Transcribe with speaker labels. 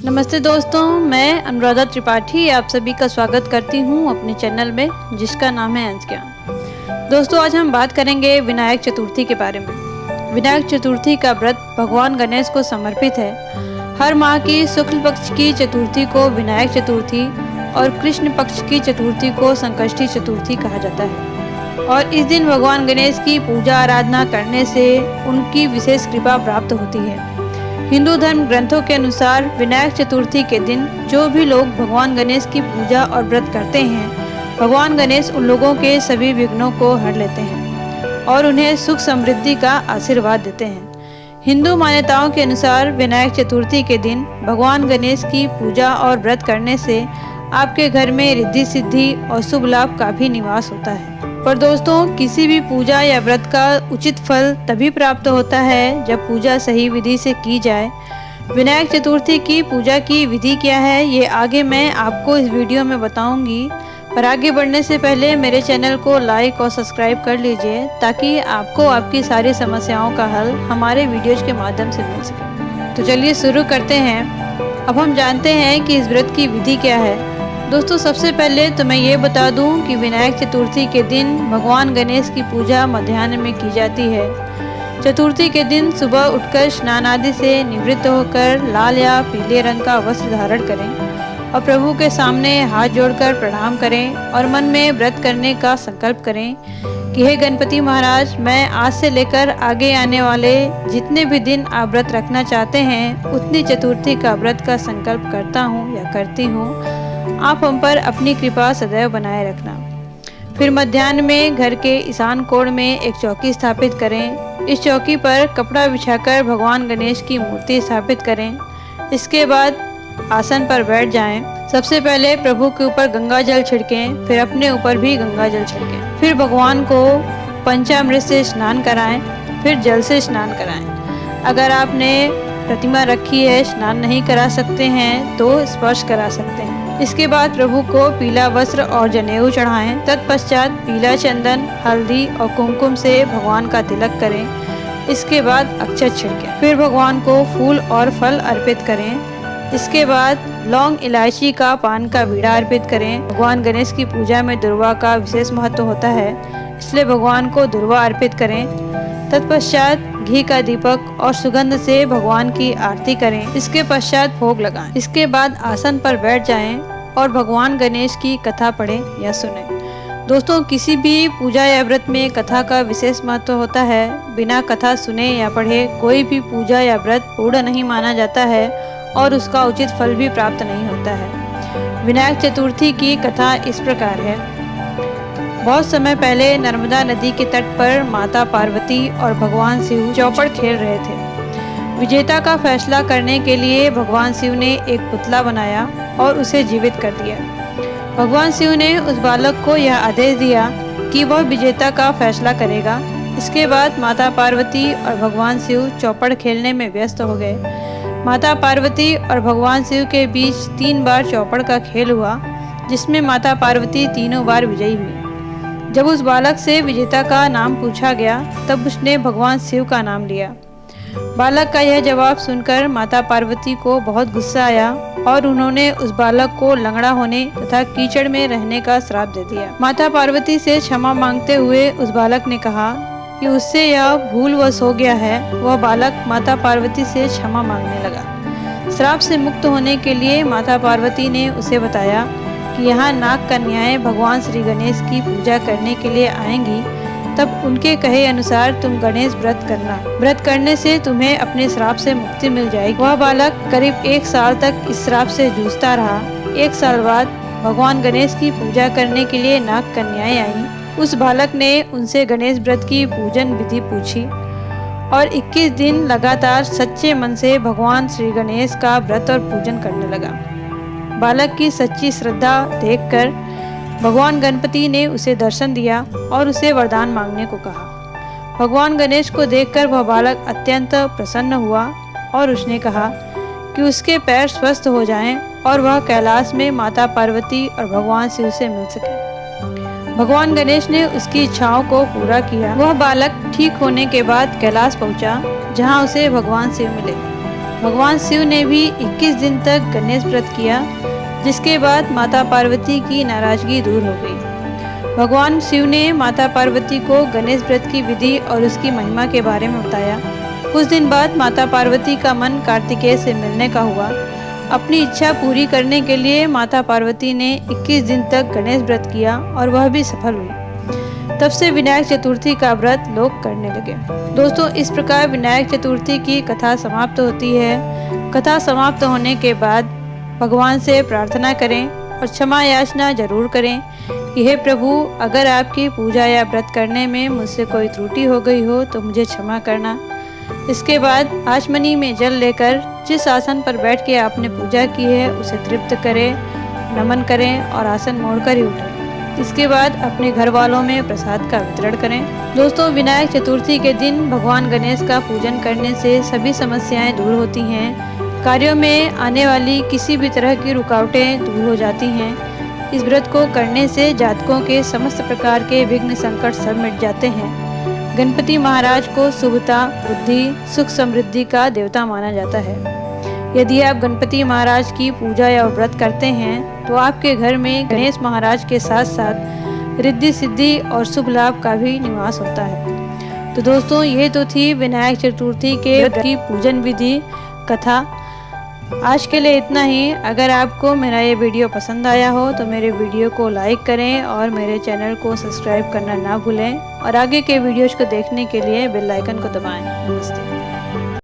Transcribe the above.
Speaker 1: नमस्ते दोस्तों, मैं अनुराधा त्रिपाठी आप सभी का स्वागत करती हूं अपने चैनल में जिसका नाम है अंश ज्ञान। दोस्तों, आज हम बात करेंगे विनायक चतुर्थी के बारे में। विनायक चतुर्थी का व्रत भगवान गणेश को समर्पित है। हर माह की शुक्ल पक्ष की चतुर्थी को विनायक चतुर्थी और कृष्ण पक्ष की चतुर्थी को संकष्टी चतुर्थी कहा जाता है और इस दिन भगवान गणेश की पूजा आराधना करने से उनकी विशेष कृपा प्राप्त होती है। हिंदू धर्म ग्रंथों के अनुसार विनायक चतुर्थी के दिन जो भी लोग भगवान गणेश की पूजा और व्रत करते हैं, भगवान गणेश उन लोगों के सभी विघ्नों को हर लेते हैं और उन्हें सुख समृद्धि का आशीर्वाद देते हैं। हिंदू मान्यताओं के अनुसार विनायक चतुर्थी के दिन भगवान गणेश की पूजा और व्रत करने से आपके घर में रिद्धि सिद्धि और शुभ लाभ का भी निवास होता है। पर दोस्तों, किसी भी पूजा या व्रत का उचित फल तभी प्राप्त होता है जब पूजा सही विधि से की जाए। विनायक चतुर्थी की पूजा की विधि क्या है, ये आगे मैं आपको इस वीडियो में बताऊंगी। पर आगे बढ़ने से पहले मेरे चैनल को लाइक और सब्सक्राइब कर लीजिए ताकि आपको आपकी सारी समस्याओं का हल हमारे वीडियोज के माध्यम से मिल सके। तो चलिए शुरू करते हैं। अब हम जानते हैं कि इस व्रत की विधि क्या है। दोस्तों, सबसे पहले तो मैं ये बता दूं कि विनायक चतुर्थी के दिन भगवान गणेश की पूजा मध्याह्न में की जाती है। चतुर्थी के दिन सुबह उठकर स्नान आदि से निवृत्त होकर लाल या पीले रंग का वस्त्र धारण करें और प्रभु के सामने हाथ जोड़कर प्रणाम करें और मन में व्रत करने का संकल्प करें कि हे गणपति महाराज, मैं आज से लेकर आगे आने वाले जितने भी दिन आप व्रत रखना चाहते हैं उतनी चतुर्थी का व्रत का संकल्प करता हूँ या करती हूँ। आप हम पर अपनी कृपा सदैव बनाए रखना। फिर मध्याह्न में घर के ईशान कोण में एक चौकी स्थापित करें। इस चौकी पर कपड़ा बिछाकर भगवान गणेश की मूर्ति स्थापित करें। इसके बाद आसन पर बैठ जाएं। सबसे पहले प्रभु के ऊपर गंगा जल छिड़कें, फिर अपने ऊपर भी गंगा जल छिड़कें। फिर भगवान को पंचामृत से स्नान कराएं, फिर जल से स्नान कराएं। अगर आपने प्रतिमा रखी है, स्नान नहीं करा सकते हैं तो स्पर्श करा सकते हैं। इसके बाद प्रभु को पीला वस्त्र और जनेऊ चढ़ाएं। तत्पश्चात पीला चंदन, हल्दी और कुमकुम से भगवान का तिलक करें। इसके बाद अक्षत छिड़कें। फिर भगवान को फूल और फल अर्पित करें। इसके बाद लौंग, इलायची का पान का बीड़ा अर्पित करें। भगवान गणेश की पूजा में दुर्वा का विशेष महत्व होता है, इसलिए भगवान को दुर्वा अर्पित करें। तत्पश्चात घी का दीपक और सुगंध से भगवान की आरती करें। इसके पश्चात भोग लगाएं। इसके बाद आसन पर बैठ जाएं और भगवान गणेश की कथा पढ़ें या सुनें। दोस्तों, किसी भी पूजा या व्रत में कथा का विशेष महत्व होता है। बिना कथा सुने या पढ़े कोई भी पूजा या व्रत पूर्ण नहीं माना जाता है और उसका उचित फल भी प्राप्त नहीं होता है। विनायक चतुर्थी की कथा इस प्रकार है। बहुत समय पहले नर्मदा नदी के तट पर माता पार्वती और भगवान शिव चौपड़ खेल रहे थे। विजेता का फैसला करने के लिए भगवान शिव ने एक पुतला बनाया और उसे जीवित कर दिया। भगवान शिव ने उस बालक को यह आदेश दिया कि वह विजेता का फैसला करेगा। इसके बाद माता पार्वती और भगवान शिव चौपड़ खेलने में व्यस्त हो गए। माता पार्वती और भगवान शिव के बीच 3 बार चौपड़ का खेल हुआ, जिसमें माता पार्वती तीनों बार विजयी हुई। जब उस बालक से विजेता का नाम पूछा गया तब उसने भगवान शिव का नाम लिया। बालक का यह जवाब सुनकर माता पार्वती को बहुत गुस्सा आया और उन्होंने उस बालक को लंगड़ा होने तथा कीचड़ में रहने का श्राप दे दिया। माता पार्वती से क्षमा मांगते हुए उस बालक ने कहा कि उससे यह भूलवश हो गया है। वह बालक माता पार्वती से क्षमा मांगने लगा। श्राप से मुक्त होने के लिए माता पार्वती ने उसे बताया कि यहाँ नाग कन्याएं भगवान श्री गणेश की पूजा करने के लिए आएंगी, तब उनके कहे अनुसार तुम गणेश व्रत करना। व्रत करने से तुम्हें अपने श्राप से मुक्ति मिल जाएगी। वह बालक करीब 1 साल तक इस श्राप से जूझता रहा। 1 साल बाद भगवान गणेश की पूजा करने के लिए नाग कन्याएं आईं। उस बालक ने उनसे गणेश व्रत की पूजन विधि पूछी और 21 दिन लगातार सच्चे मन से भगवान श्री गणेश का व्रत और पूजन करने लगा। बालक की सच्ची श्रद्धा देखकर भगवान गणपति ने उसे दर्शन दिया और उसे वरदान मांगने को कहा। भगवान गणेश को देखकर वह बालक अत्यंत प्रसन्न हुआ और उसने कहा कि उसके पैर स्वस्थ हो जाएं और वह कैलाश में माता पार्वती और भगवान शिव से मिल सके। भगवान गणेश ने उसकी इच्छाओं को पूरा किया। वह बालक ठीक होने के बाद कैलाश पहुंचा, जहां उसे भगवान शिव मिले। भगवान शिव ने भी 21 दिन तक गणेश व्रत किया, जिसके बाद माता पार्वती की नाराजगी दूर हो गई। भगवान शिव ने माता पार्वती को गणेश व्रत की विधि और उसकी महिमा के बारे में बताया। कुछ दिन बाद माता पार्वती का मन कार्तिकेय से मिलने का हुआ। अपनी इच्छा पूरी करने के लिए माता पार्वती ने 21 दिन तक गणेश व्रत किया और वह भी सफल हुई। तब से विनायक चतुर्थी का व्रत लोग करने लगे। दोस्तों, इस प्रकार विनायक चतुर्थी की कथा समाप्त होती है। कथा समाप्त होने के बाद भगवान से प्रार्थना करें और क्षमा याचना जरूर करें कि हे प्रभु, अगर आपकी पूजा या व्रत करने में मुझसे कोई त्रुटि हो गई हो तो मुझे क्षमा करना। इसके बाद आचमनी में जल लेकर जिस आसन पर बैठ के आपने पूजा की है उसे तृप्त करें, नमन करें और आसन मोड़कर ही उठें। इसके बाद अपने घर वालों में प्रसाद का वितरण करें। दोस्तों, विनायक चतुर्थी के दिन भगवान गणेश का पूजन करने से सभी समस्याएं दूर होती हैं। कार्यों में आने वाली किसी भी तरह की रुकावटें दूर हो जाती हैं। इस व्रत को करने से जातकों के समस्त प्रकार के विघ्न संकट सब मिट जाते हैं। गणपति महाराज को शुभता, बुद्धि, सुख समृद्धि का देवता माना जाता है। यदि आप गणपति महाराज की पूजा या व्रत करते हैं तो आपके घर में गणेश महाराज के साथ साथ रिद्धि सिद्धि और शुभ लाभ का भी निवास होता है। तो दोस्तों, ये तो थी विनायक चतुर्थी के व्रत की पूजन विधि कथा। आज के लिए इतना ही। अगर आपको मेरा ये वीडियो पसंद आया हो तो मेरे वीडियो को लाइक करें और मेरे चैनल को सब्सक्राइब करना ना भूलें और आगे के वीडियोज़ को देखने के लिए बेल आइकन को दबाएं। नमस्ते।